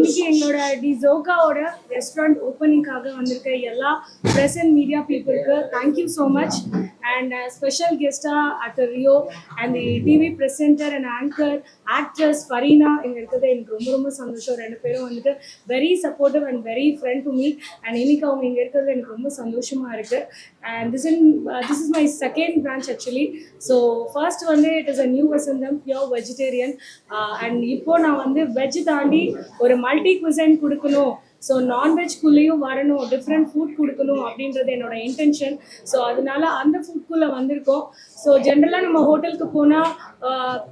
இன்னைக்கு எங்களோட D ஜோகாவோட restaurant ஓப்பனிங்காக வந்திருக்க எல்லா ப்ரெஸ் அண்ட் மீடியா பீப்புளுக்கு thank you so much. And special கெஸ்டாக actor Rio and the TV presenter and anchor actress Fareena இங்கே இருக்கிறது எனக்கு ரொம்ப ரொம்ப சந்தோஷம். ரெண்டு பேரும் வந்துட்டு very supportive and very friend to me. And இன்னைக்கு அவங்க இங்கே இருக்கிறது எனக்கு ரொம்ப சந்தோஷமாக இருக்குது. And this is my second branch actually. So first வந்து it is a new Vasantham pure vegetarian. And இப்போது நான் வந்து வெஜ் தாண்டி ஒரு மல்டி குசைன் கொடுக்கணும், ஸோ நான்வெஜ்குள்ளேயும் வரணும், டிஃப்ரெண்ட் ஃபுட் கொடுக்கணும் அப்படின்றது என்னோட இன்டென்ஷன். ஸோ அதனால அந்த ஃபுட்குள்ளே வந்திருக்கோம். ஸோ ஜென்ரலாக நம்ம ஹோட்டலுக்கு போனால்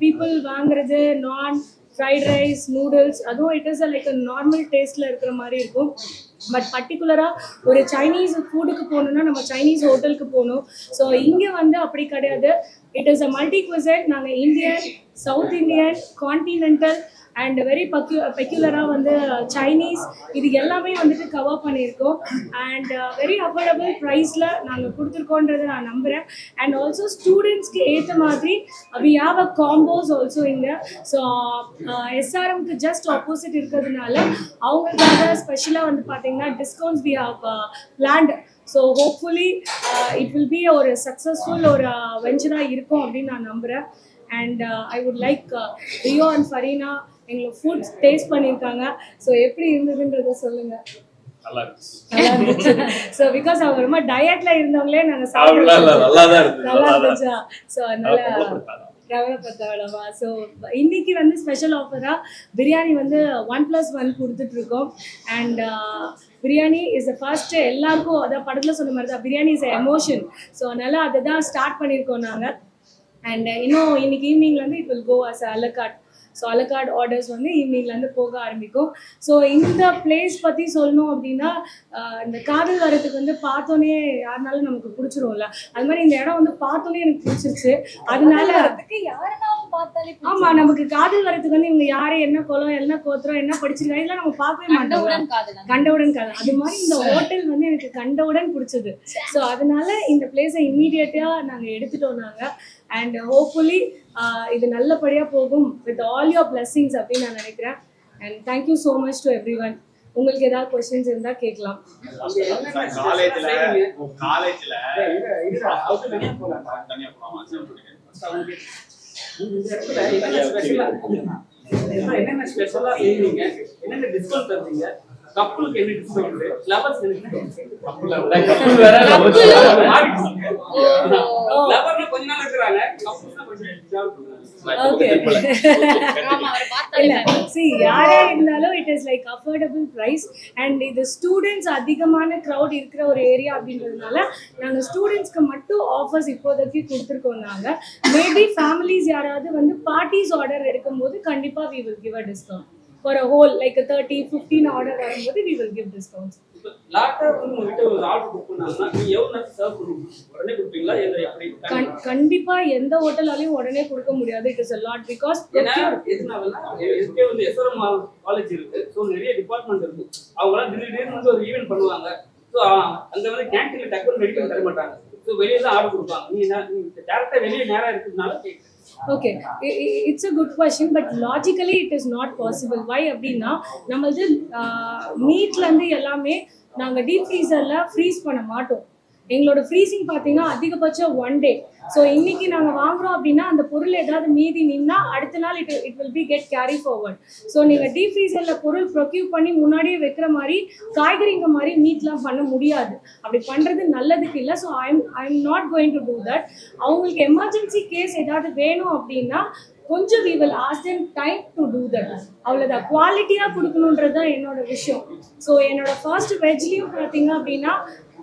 பீப்புள் வாங்குறது நான் ஃப்ரைட் ரைஸ், நூடுல்ஸ், அதுவும் it is like a normal டேஸ்ட்டில் இருக்கிற மாதிரி இருக்கும். பட் பர்டிகுலராக ஒரு சைனீஸ் ஃபுட்டுக்கு போகணுன்னா நம்ம சைனீஸ் ஹோட்டலுக்கு போகணும். ஸோ இங்கே வந்து அப்படி கிடையாது. It is a multi cuisine. நாங்கள் Indian, south Indian, continental and very பெக்யூலராக வந்து சைனீஸ், இது எல்லாமே வந்துட்டு கவர் பண்ணியிருக்கோம். அண்ட் வெரி அஃபோர்டபுள் ப்ரைஸில் நாங்கள் கொடுத்துருக்கோன்றதை நான் நம்புகிறேன். அண்ட் ஆல்சோ ஸ்டூடெண்ட்ஸ்க்கு ஏற்ற மாதிரி we have a campus also இங்கே. ஸோ எஸ்ஆர்எம்க்கு ஜஸ்ட் ஆப்போசிட் இருக்கிறதுனால அவங்களுக்காக ஸ்பெஷலாக வந்து பார்த்தீங்கன்னா discounts we have planned. So hopefully it will be ஒரு சக்ஸஸ்ஃபுல் ஒரு வெஞ்சராக இருக்கும் அப்படின்னு நான் நம்புகிறேன். And I would like Rio and Fareena எங்களுக்கு ஃபுட் டேஸ்ட் பண்ணியிருக்காங்க. ஸோ எப்படி இருந்ததுன்றத சொல்லுங்கள். நல்லா இருந்துச்சு. ஸோ பிகாஸ் அவங்க ரொம்ப டயட்ல இருந்தவங்களே நாங்கள் சாப்பிட நல்லா இருந்துச்சா. ஸோ அதனால கவலைப்பட்டவளவா. ஸோ இன்னைக்கு வந்து ஸ்பெஷல் ஆஃபராக பிரியாணி வந்து 1+1 கொடுத்துட்ருக்கோம். And biryani is the first. எல்லாருக்கும் அதான் படத்தில் சொன்ன மாதிரி தான் பிரியாணி இஸ் எமோஷன். ஸோ அதனால் அதை தான் ஸ்டார்ட் பண்ணியிருக்கோம் நாங்கள். அண்ட் இன்னும் இன்னைக்கு ஈவினிங்லேருந்து it will go as a la carte. So a la carte orders வந்து ஈவினிங்லேருந்து போக ஆரம்பிக்கும். ஸோ இந்த பிளேஸ் பற்றி சொல்லணும் அப்படின்னா இந்த காதல் வரத்துக்கு வந்து பார்த்தோன்னே யாருனாலும் நமக்கு பிடிச்சிரும்ல, அது மாதிரி இந்த இடம் வந்து பார்த்தோன்னே எனக்கு பிடிச்சிருச்சு. அதனால ஆமாம், நமக்கு காதல் வரத்துக்கு வந்து இவங்க யாரு, என்ன குலம், என்ன கோத்திரம், என்ன படிச்சிருக்காங்க, இதெல்லாம் நம்ம பார்க்கவே மாட்டோம். கண்டவுடன் காதல். அது மாதிரி இந்த ஹோட்டல் வந்து எனக்கு கண்டவுடன் பிடிச்சது. ஸோ அதனால இந்த பிளேஸை இம்மீடியட்டாக நாங்கள் எடுத்துட்டோம் நாங்கள். அண்ட் ஹோப்ஃபுல்லி இது நல்லபடியாக போகும் வித் ஆல் யோர் பிளெஸிங்ஸ் அப்படின்னு நான் நினைக்கிறேன். And thank you so much to every one. உங்களுக்கு ஏதாவது கொஸ்டின்ஸ் இருந்தால் கேட்கலாம். என்னென்ன ஸ்பெஷலா செய்வீங்க, என்னென்ன டிஸ்கவுண்ட் தருவீங்க, கப்புளுக்கு என்ன டிஸ்கவுண்ட், லவர்ஸ் கப்புள் வேற லவர்ஸ் லவர்னா கொஞ்ச நாள் இருக்கறாங்க, கப்புள்னா கொஞ்சம் ஓகே. இல்ல see யாரே இருந்தாலும் it is like affordable price. And இது ஸ்டூடெண்ட்ஸ் அதிகமான க்ரௌட் இருக்கிற ஒரு ஏரியா அப்படின்றதுனால நாங்கள் ஸ்டூடெண்ட்ஸ்க்கு மட்டும் ஆஃபர்ஸ் இப்போதைக்கு கொடுத்துருக்கோம். நாங்கள் மேபி ஃபேமிலிஸ் யாராவது வந்து பார்ட்டிஸ் ஆர்டர் எடுக்கும்போது கண்டிப்பாக we will give a discount for a whole like a 30-15 order வரும்போது we will give discounts. லாட்டா வந்து உங்ககிட்ட ஒரு ஆர்டர் புக் பண்ணாங்கன்னா நீங்க எவ்வளவு நேரம் சர்வ் பண்ணுவீங்க, உடனே கொடுப்பீங்களா இல்ல எப்படி? கண்டிப்பா எந்த ஹோட்டலாலையும் உடனே கொடுக்க முடியாது. It is a lot because எதுனாலனா எஸ்கே வந்து எஸ்ஆர்எம் காலேஜ் இருக்கு. சோ நிறைய டிபார்ட்மென்ட் இருக்கு. அவங்க எல்லாம் திடீர்னு வந்து ஒரு ஈவென்ட் பண்ணுவாங்க. சோ அங்க வந்து கேண்டீன்ல டக்குனு ரெடி பண்ணி தர மாட்டாங்க. சோ வெளிய தான் ஆர்டர் கொடுப்பாங்க. நீங்க டைரக்டா வெளிய நேரா இருக்குதுனால கேக்குறேன். Okay, it's a good question, but logically it is not possible. Why அப்படின்னா நம்மளது மீட்லேருந்து எல்லாமே நாங்கள் டீப் ஃப்ரீசரில் ஃப்ரீஸ் பண்ண மாட்டோம். எங்களோட ஃப்ரீசிங் பார்த்தீங்கன்னா அதிகபட்சம் 1 day. ஸோ இன்னைக்கு நாங்கள் வாங்குறோம் அப்படின்னா அந்த பொருள் ஏதாவது மீதி நின்னா அடுத்த நாள் it will B get carry forward. So நீங்கள் டீப் ஃப்ரீசரில் பொருள் ப்ரொக்யூர் பண்ணி முன்னாடியே வைக்கிற மாதிரி காய்கறிங்க மாதிரி மீட்லாம் பண்ண முடியாது. அப்படி பண்ணுறது நல்லதுக்கு இல்லை. So I am not going to do that. அவங்களுக்கு எமர்ஜென்சி கேஸ் ஏதாவது வேணும் அப்படின்னா கொஞ்சம் we will ask them time to do that. அவ்வளோதான், குவாலிட்டியாக கொடுக்கணுன்றது தான் என்னோட விஷயம். ஸோ என்னோட ஃபர்ஸ்ட் வெஜ்லேயும் பார்த்தீங்க அப்படின்னா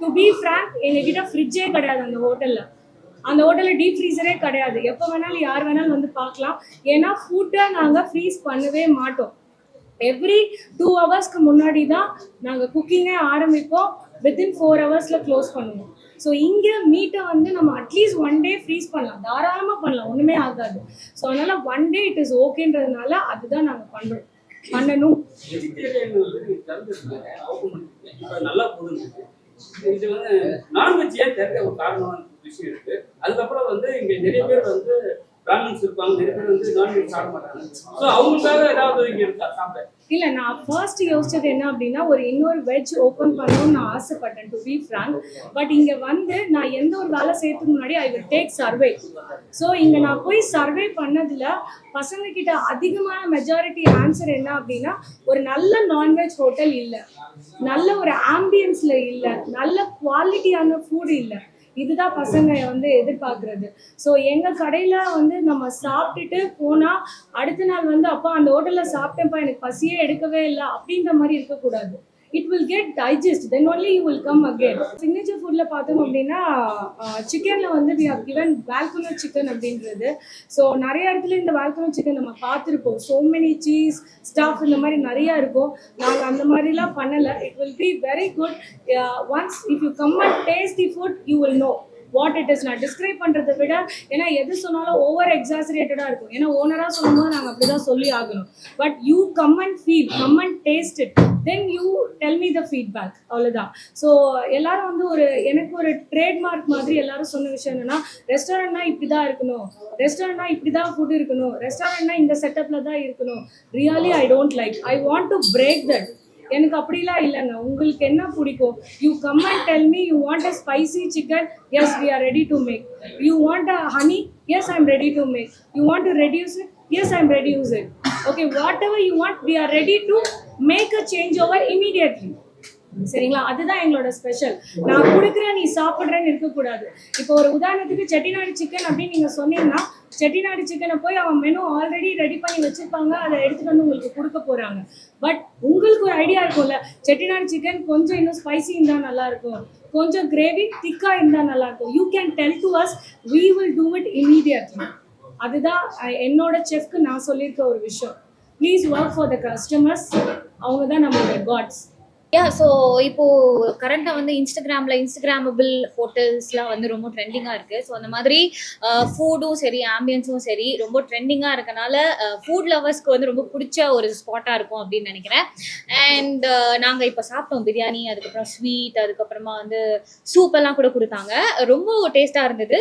டு பி ஃப்ராங்க் எங்ககிட்ட ஃப்ரிட்ஜே கிடையாது அந்த ஹோட்டலில். அந்த ஹோட்டலில் டீப் ஃப்ரீசரே கிடையாது. எப்போ வேணாலும் யார் வேணாலும் வந்து பார்க்கலாம். ஏன்னா ஃபுட்டை நாங்கள் ஃப்ரீஸ் பண்ணவே மாட்டோம். எவ்ரி 2 ஹவர்ஸ்க்கு முன்னாடி தான் நாங்கள் குக்கிங்கே ஆரம்பிப்போம். வித்தின் 4 ஹவர்ஸில் க்ளோஸ் பண்ணுவோம். ஸோ இங்கே மீட்டை வந்து நம்ம அட்லீஸ்ட் 1 day ஃப்ரீஸ் பண்ணலாம், தாராளமாக பண்ணலாம், ஒன்றுமே ஆகாது. ஸோ அதனால் 1 day இட் இஸ் ஓகேன்றதுனால அதுதான் நாங்கள் பண்ணுறோம், பண்ணணும். நல்லா போகுது. இது வந்து நான்வெஜ் ஏன் தெரிஞ்ச ஒரு காரணமான விஷயம் இருக்கு. அதுக்கப்புறம் வந்து இங்க நிறைய பேர் வந்து பிராமின்ஸ் இருப்பாங்க, நிறைய பேர் வந்து நான்வெஜ் சாப்பிட மாட்டாங்க. ஸோ அவங்களுக்காக ஏதாவது இங்க இருக்கா சாப்பிட? இல்லை நான் ஃபர்ஸ்ட் யோசிச்சது என்ன அப்படின்னா ஒரு இன்னொரு வெஜ் ஓப்பன் பண்ணணும்னு நான் ஆசைப்பட்டேன் டு பி ஃப்ராங்க். பட் இங்கே வந்து நான் எந்த ஒரு வேலை செய்யறதுக்கு முன்னாடி I will take survey. So இங்கே நான் போய் சர்வே பண்ணதில் பசங்க கிட்ட அதிகமான மெஜாரிட்டி ஆன்சர் என்ன அப்படின்னா ஒரு நல்ல நான்வெஜ் ஹோட்டல் இல்லை, நல்ல ஒரு ஆம்பியன்ஸில் இல்லை, நல்ல குவாலிட்டியான ஃபுட் இல்லை. இதுதான் பசங்க வந்து எதிர்பார்க்கறது. ஸோ எங்கள் கடையில் வந்து நம்ம சாப்பிட்டுட்டு போனால் அடுத்த நாள் வந்து அப்பா அந்த ஹோட்டலில் சாப்பிட்டேன்ப்பா எனக்கு பசியே எடுக்கவே இல்லை அப்படின்ற மாதிரி இருக்கக்கூடாது. It will get digest, then only you will come again. Signature ஃபுட்டில் பார்த்தோம் அப்படின்னா சிக்கனில் வந்து we have given volcano chicken அப்படின்றது. ஸோ நிறைய இடத்துல இந்த வால்கனோ சிக்கன் நம்ம பார்த்துருப்போம், ஸோ மெனி சீஸ் ஸ்டாஃப் இந்த மாதிரி நிறையா இருக்கும். நாங்கள் அந்த மாதிரிலாம் பண்ணலை. It will be very good. Once if you come and taste the food you will know what it is. நான் டிஸ்கிரைப் பண்ணுறதை விட, ஏன்னா எது சொன்னாலும் ஓவர் எக்ஸாசரேட்டடாக இருக்கும். ஏன்னா ஓனராக சொல்லும்போது நாங்கள் அப்படி தான் சொல்லி ஆகணும். But you come and feel, come and taste it, then you tell me the feedback. அவ்வளோதான். ஸோ எல்லாரும் வந்து எனக்கு ஒரு ட்ரேட்மார்க் மாதிரி எல்லாரும் சொன்ன விஷயம் என்னன்னா, ரெஸ்டாரண்ட்னா இப்படி தான் இருக்கணும், ரெஸ்டாரண்ட்னா இப்படி தான் ஃபுட் இருக்கணும், ரெஸ்டாரண்ட்னா இந்த செட்டப்பில் தான் இருக்கணும். Really I don't like, I want to break that. எனக்கு அப்படிலாம் இல்லைங்க. உங்களுக்கு என்ன பிடிக்கும், you come and tell me. You want a spicy chicken, yes we are ready to make. You want a honey, yes I am ready to make. You want to reduce it, yes I am reduce it. Okay, whatever you want, we are ready to make a change over immediately. சரிங்களா? அதுதான் எங்களோட special. நான் கொடுக்குறேன் நீ சாப்பிட்றேன்னு இருக்கக்கூடாது. இப்போ ஒரு உதாரணத்துக்கு செட்டிநாடு சிக்கன் அப்படின்னு நீங்கள் சொன்னீங்கன்னா, செட்டிநாடு சிக்கனை போய் அவன் மெனு ஆல்ரெடி ரெடி பண்ணி வச்சுருப்பாங்க, அதை எடுத்துகிட்டு வந்து உங்களுக்கு கொடுக்க போகிறாங்க. பட் உங்களுக்கு ஒரு ஐடியா இருக்கும்ல, செட்டிநாடு சிக்கன் கொஞ்சம் இன்னும் ஸ்பைசி இருந்தால் நல்லாயிருக்கும், கொஞ்சம் கிரேவி திக்காக இருந்தால் நல்லாயிருக்கும். You can tell to us, we will do it immediately. அதுதான் என்னோட செஃப்க்கு நான் சொல்லியிருக்க ஒரு விஷயம். Please work for the customers. அவங்க தான் நம்மளோட காட்ஸ். ஸோ இப்போது கரண்ட்டாக வந்து இன்ஸ்டாகிராமபிள் ஹோட்டல்ஸ்லாம் வந்து ரொம்ப ட்ரெண்டிங்காக இருக்குது. ஸோ அந்த மாதிரி ஃபுட்டும் சரி ஆம்பியன்ஸும் சரி ரொம்ப ட்ரெண்டிங்காக இருக்கனால ஃபுட் லவர்ஸ்க்கு வந்து ரொம்ப பிடிச்ச ஒரு ஸ்பாட்டாக இருக்கும் அப்படின்னு நினைக்கிறேன். அண்ட் நாங்கள் இப்போ சாப்பிட்டோம் பிரியாணி, அதுக்கப்புறம் ஸ்வீட், அதுக்கப்புறமா வந்து சூப்பெல்லாம் கூட கொடுத்தாங்க. ரொம்ப டேஸ்ட்டாக இருந்தது.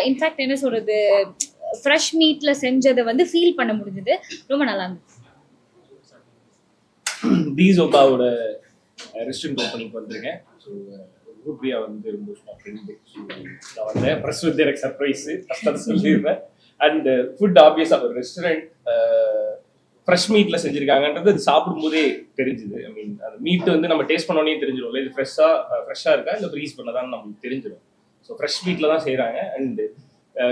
இன்ஃபேக்ட் என்ன சொல்கிறது, ஃப்ரெஷ் மீட்டில் செஞ்சதை வந்து ஃபீல் பண்ண முடிஞ்சது. ரொம்ப நல்லா இருந்தது. தீசோகாவோட ரெஸ்டாரண்ட் ஓப்பனிங் வந்திருக்கேன். ஸோ ரூபியா வந்து ரொம்ப ஃப்ரெண்டு. ஸோ நான் வந்தேன், ப்ரெஸ் வந்து எனக்கு சர்ப்ரைஸு கஷ்டத்தை சொல்லியிருப்பேன். அண்ட் ஃபுட் ஆப்வியஸாக ஒரு ரெஸ்டாரண்ட் ஃப்ரெஷ் மீட்டில் செஞ்சுருக்காங்கன்றது அது சாப்பிடும்போதே தெரிஞ்சுது. ஐ மீன் அந்த மீட் வந்து நம்ம டேஸ்ட் பண்ணோன்னே தெரிஞ்சிடும், இது ஃப்ரெஷ்ஷாக இருக்கா இல்லை ஃப்ரீஸ் பண்ணதான் நமக்கு தெரிஞ்சிடும். ஸோ ஃப்ரெஷ் மீட்டில் தான் செய்கிறாங்க. அண்டு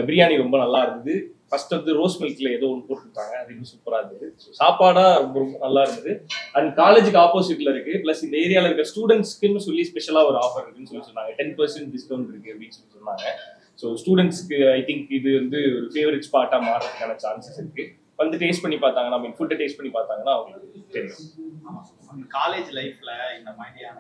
பிரியாணி ரொம்ப நல்லா இருந்தது. ஃபர்ஸ்ட் வந்து ரோஸ் மில்க்ல ஏதோ ஒன்று போட்டுருக்காங்க, அது இன்னும் சூப்பராக இருந்தது. ஸோ சாப்பாடாக ரொம்ப ரொம்ப நல்லா இருந்தது. அண்ட் காலேஜுக்கு ஆப்போசிட்ல இருக்கு, ப்ளஸ் இந்த ஏரியாவில் இருக்க ஸ்டூடெண்ட்ஸ்க்குன்னு சொல்லி ஸ்பெஷலாக ஒரு ஆஃபர் இருக்குன்னு சொல்லி சொன்னாங்க. 10% டிஸ்கவுண்ட் இருக்கு அப்படின்னு சொல்லி சொன்னாங்க. ஸோ ஸ்டூடெண்ட்ஸ்க்கு ஐ திங்க் இது வந்து ஒரு ஃபேவரட் ஸ்பாட்டாக மாறதுக்கான சான்சஸ் இருக்கு. வந்து டேஸ்ட் பண்ணி பார்த்தாங்கன்னா, மீன் ஃபுட்டை டேஸ்ட் பண்ணி பார்த்தாங்கன்னா அவங்களுக்கு தெரியும். காலேஜ் லைஃப்ல இந்த மாதிரியான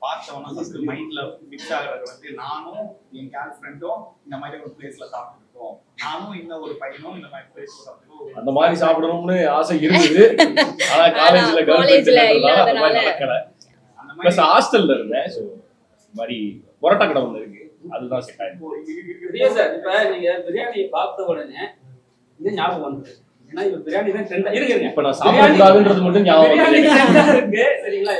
பார்த்தவொன்னா ஃபர்ஸ்ட் மைண்ட்ல ஃபிக்ஸ் ஆகிறது வந்து நானும் என் கேர்ள் ஃப்ரெண்டும் இந்த மாதிரி ஒரு பிளேஸ்ல சாப்பிட்டுருக்கோம், நானும் இன்னும் ஒரு பையனும் இந்த மாதிரி பிளேஸ் சாப்பிட்டுருக்கோம். அந்த மாதிரி சாப்பிடணும்னு ஆசை இருந்தது. ஆனா காலேஜ்ல நடக்கல. பிளஸ் ஹாஸ்டல்ல இருந்தேன். ஸோ இந்த மாதிரி பொரோட்டா கடை ஒன்று இருக்கு, அதுதான் செட் ஆயிடுச்சு. சார் இப்ப நீங்க பிரியாணி பார்த்த உடனே இது ஞாபகம் வந்தது. ஏன்னா இப்ப பிரியாணி தான் ட்ரெண்டா இருக்கு. இப்ப நான் சாப்பிடக்கூடாதுன்றது மட்டும் ஞாபகம் இருக்கு. சரிங்களா?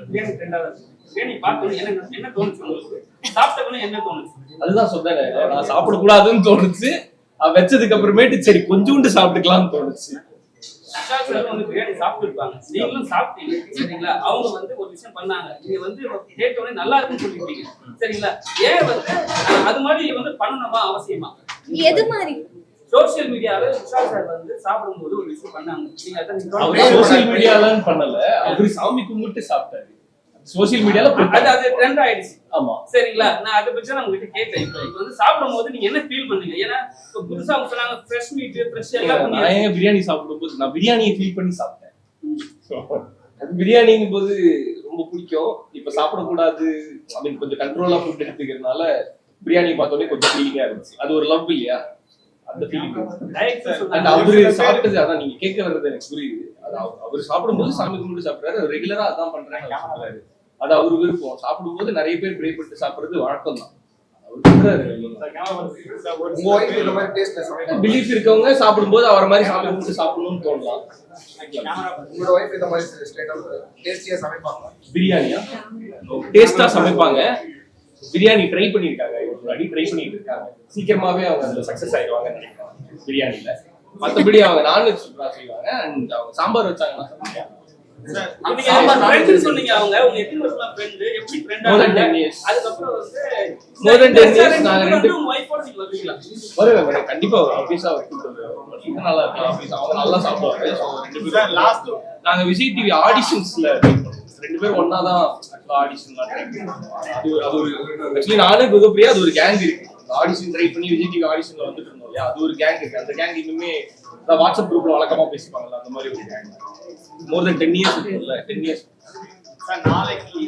பிரியாணி ட்ரெண்டா இருக்கு. பிரியாணி பார்த்து என்ன தோணுச்சு உங்களுக்கு? சாப்பிட்டவனே என்ன தோணுச்சு? அதுதான் சொல்றேன், நான் சாப்பிடக்கூடாதுன்னு தோணுச்சு. வச்சதுக்கு அப்புறமேட்டு சரி கொஞ்சோண்டு சாப்பிட்டுக்கலாம்னு தோணுச்சு. பிரியாணி சாப்பிட்டுருப்பாங்க, நீங்களும் சாப்பிட்டீங்க. சரிங்களா? அவங்க வந்து ஒரு விஷயம் பண்ணாங்க, நீங்க வந்து கேட்டோடனே நல்லா இருக்குன்னு சொல்லிருக்கீங்க. சரிங்களா? ஏன் வந்து அது மாதிரி வந்து பண்ணணுமா அவசியமா? எது மாதிரி சோசியல் மீடியால விஷால் சார் வந்து சாப்பிடும்போது ஒரு விஷயம் பண்ணாங்க. நீங்க அவரே சோசியல் மீடியால பண்ணல, அவரு சாமி கும்பிட்டு சாப்பிட்டாரு. சோசியல் மீடியால அது ட்ரெண்ட் ஆயிடுச்சு. ஆமா, சரிங்களா? நான் அதை பத்தி நான் உங்ககிட்ட கேட்டேன். இப்போ வந்து சாப்பிடும்போது நீங்க என்ன ஃபீல் பண்ணீங்க? ஏன்னா இப்போ புதுசா அவங்க சொன்னாங்க ஃப்ரெஷ் மீட் ஃப்ரெஷ் எல்லாம். நான் பிரியாணி சாப்பிடும்போது நான் பிரியாணியை ஃபீல் பண்ணி சாப்பிட்டேன். அது பிரியாணிங்கும் போது ரொம்ப பிடிக்கும். இப்ப சாப்பிடக்கூடாது அப்படின்னு கொஞ்சம் கண்ட்ரோலா ஃபுட் எடுத்துக்கிறதுனால பிரியாணி பார்த்தோன்னே கொஞ்சம் ஃபீலிங்கா இருந்துச்சு. அது ஒரு லவ் இல்லையா, அந்த ஃபீலிங். அவரு சாப்பிட்டது அதான் நீங்க கேட்க வர்றது எனக்கு புரியுது. அது அவர் சாப்பிடும்போது சாமி கும்பிட்டு சாப்பிடுறாரு, அவர் ரெகுலரா அதான் பண்றாரு. அது அவரு விருப்பம். சாப்பிடும்போது நிறைய பேர் பிரே பண்ணிட்டு சாப்பிடுறது வழக்கம் தான். உங்க wife இந்த மாதிரி taste ல சமைப்பாங்க. பிலீஃப் இருக்கவங்க சாப்பிடும்போது அவரை மாதிரி சாமி கும்பிட்டு சாப்பிடணும்னு தோணலாம். உங்களோட wife இந்த மாதிரி straight up tastiயா சமைப்பாங்க. பிரியாணியா டேஸ்டா சமைப்பாங்க. பிரியாணி ட்ரை பண்ணியிருக்காங்க, முன்னாடி ட்ரை பண்ணிட்டு இருக்காங்க. சீக்கிரமாவே அவங்க அதுல சக்சஸ் ஆயிடுவாங்கன்னு நினைக்கிறாங்க பிரியாணில. மற்றபடி அவங்க நான்வெஜ் சூப்பரா செய்வாங்க. அண்ட் அவங்க சாம்பார் வச்சாங்கன்னா ஃப்ரெண்ட்னு சொன்னீங்க. அவங்க உங்க எத்தனை வருஷமா ஃப்ரெண்ட்? எப்படி ஃப்ரெண்ட் More than ஆனாங்க? 10 years. அதுக்கப்புறம் வந்து More than 10 years நாங்க ரெண்டு உங்க வைஃபோட நீங்க வருவீங்களா? வருவேன் கண்டிப்பா. ஆபீஸா நல்லா இருக்கலாம். ஆபீஸ் அவங்க நல்லா சாப்பிடுவாங்க. So, ரெண்டு பேரும் லாஸ்ட் நாங்க விஜய் டிவி ஆடிஷன்ஸ்ல ரெண்டு பேரும் ஒன்னா தான் ஆடிஷன்லாம் ட்ரை பண்ணுவோம். அது ஒரு ஆக்சுவலி நானே குகப்பிரியா அது ஒரு கேங் இருக்கு. ஆடிஷன் ட்ரை பண்ணி விஜய் டிவி ஆடிஷன்ல வந்துட்டு இருந்தோம் இல்லையா, அது ஒரு கேங் இருக்கு. அந்த கேங் இன்னுமே வாட்ஸ்அப் குரூப்ல வழக்கமா பேசிப்பாங்கல்ல, அந்த மாதிரி ஒரு கேங். மோர் தென் 10 years இருக்குல்ல, 10 years. சார் நாளைக்கு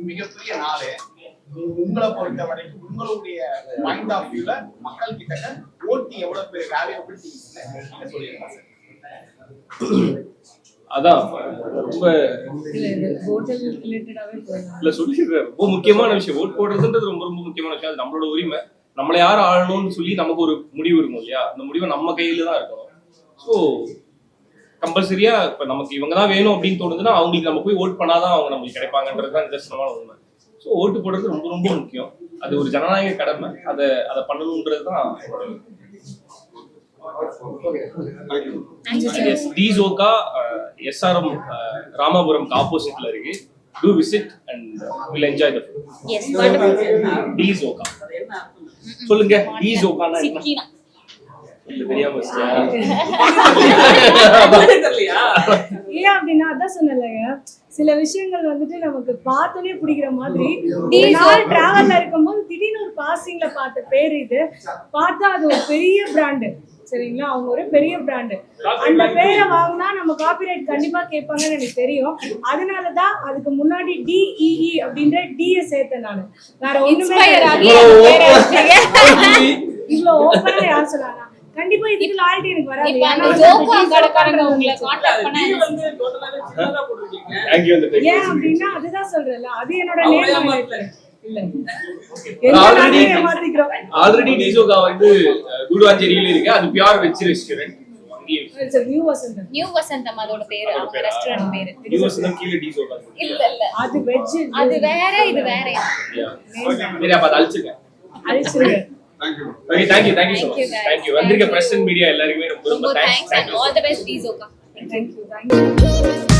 மிகப்பெரிய நாள். உங்களை பொறுத்த வரைக்கும் உங்களுடைய பாயிண்ட் ஆஃப் வியூல மக்கள் கிட்ட ஓட்டி எவ்வளவு பேர் வேல்யூபிள் நீங்க சொல்லிருக்கீங்க சார். அதான் ரொம்ப ஹோட்டல் ரிலேட்டடாவே போயிடலாம். இல்ல சொல்லிடுறேன். ரொம்ப முக்கியமான விஷயம் ஓட் போடுறதுன்றது ரொம்ப ரொம்ப முக்கியமான விஷயம். அது நம்மளோட உரிமை. நம்மளை யார் ஆளணும்னு சொல்லி நமக்கு ஒரு முடிவு இருக்கும் இல்லையா, அந்த முடிவு நம்ம கையில தான் இருக்கணும். ஸோ கம்பல்சரியா இப்ப நமக்கு இவங்க தான் வேணும் அப்படின்னு தோணுதுன்னா அவங்களுக்கு நம்ம போய் ஓட் பண்ணாதான் அவங்க நம்மளுக்கு கிடைப்பாங்கன்றது தான் நிதர்சனமான உண்மை. ஸோ ஓட்டு போடுறது ரொம்ப ரொம்ப முக்கியம். அது ஒரு ஜனநாயக கடமை. அதை பண்ணணுன்றது தான். டிசோகா SRM ராமாபுரம் ஆப்போசிட்ல இருக்கு. Do visit and will enjoy the food. Yes, wonderful. டிசோகா சொல்லுங்க. டிசோகானா என்ன? சிக்கினா இல்ல தெரியாம வச்சியா? தெரியலையா? ஏன் அப்படின்னா அதான் சொன்னேன்லங்க, சில விஷயங்கள் வந்துட்டு நமக்கு பார்த்தோன்னே பிடிக்கிற மாதிரி ஒரு நாள் டிராவல்ல இருக்கும்போது திடீர்னு ஒரு பாசிங்ல பார்த்த பேர் இது. பார்த்தா அது ஒரு பெரிய பிராண்டு, சரிங்களா? அவங்க ஒரு பெரிய பிராண்டு. அந்த பேரை வாங்கினா நம்ம காப்பிரைட் கண்டிப்பா கேட்பாங்கன்னு எனக்கு தெரியும். அதனாலதான் அதுக்கு முன்னாடி DEE அப்படின்ற டியை சேர்த்தேன் நான். வேற ஒண்ணுமே இவ்வளவு ஓப்பனா யார் சொன்னாங்க? கண்டிப்பா இதுக்கு லாயல்ட்டி எனக்கு வராது. இப்ப அந்த ஜோக்கா கடைக்காரங்க உங்களை கான்டாக்ட் பண்ணா நீங்க வந்து டோட்டலாவே சின்னதா போட்டுருக்கீங்க. Thank you. ஏன் அப்படின்னா அதுதான் சொல்றேன்ல, அது என்னோட அவங்களே நேம் ஏமாத்தல. இல்ல. Already- ஏமாத்திக்கிறோம். ஆல்ரெடி டிசோகா வந்து குடுவாஞ்சேரியில இருக்கு. அது pure veg restaurant. It's a new Vasantham. New Vasantham அதோட பேரு, அவங்க ரெஸ்டாரண்ட் பேரு. யூஎஸ் தான் கீழ டிசோகா. இல்ல இல்ல அது வெஜ். அது வேற இது வேறயா? சரி அப்ப அழிச்சுங்க. அழிச்சிருங்க. Okay thank you so Thank you, much. guys. Thank you. வந்திருக்க பிரஸ் அண்ட் மீடியா எல்லாருக்குமே ரொம்ப ரொம்ப ரொம்ப thanks thanks. And all the best டிசோகா. Thank you.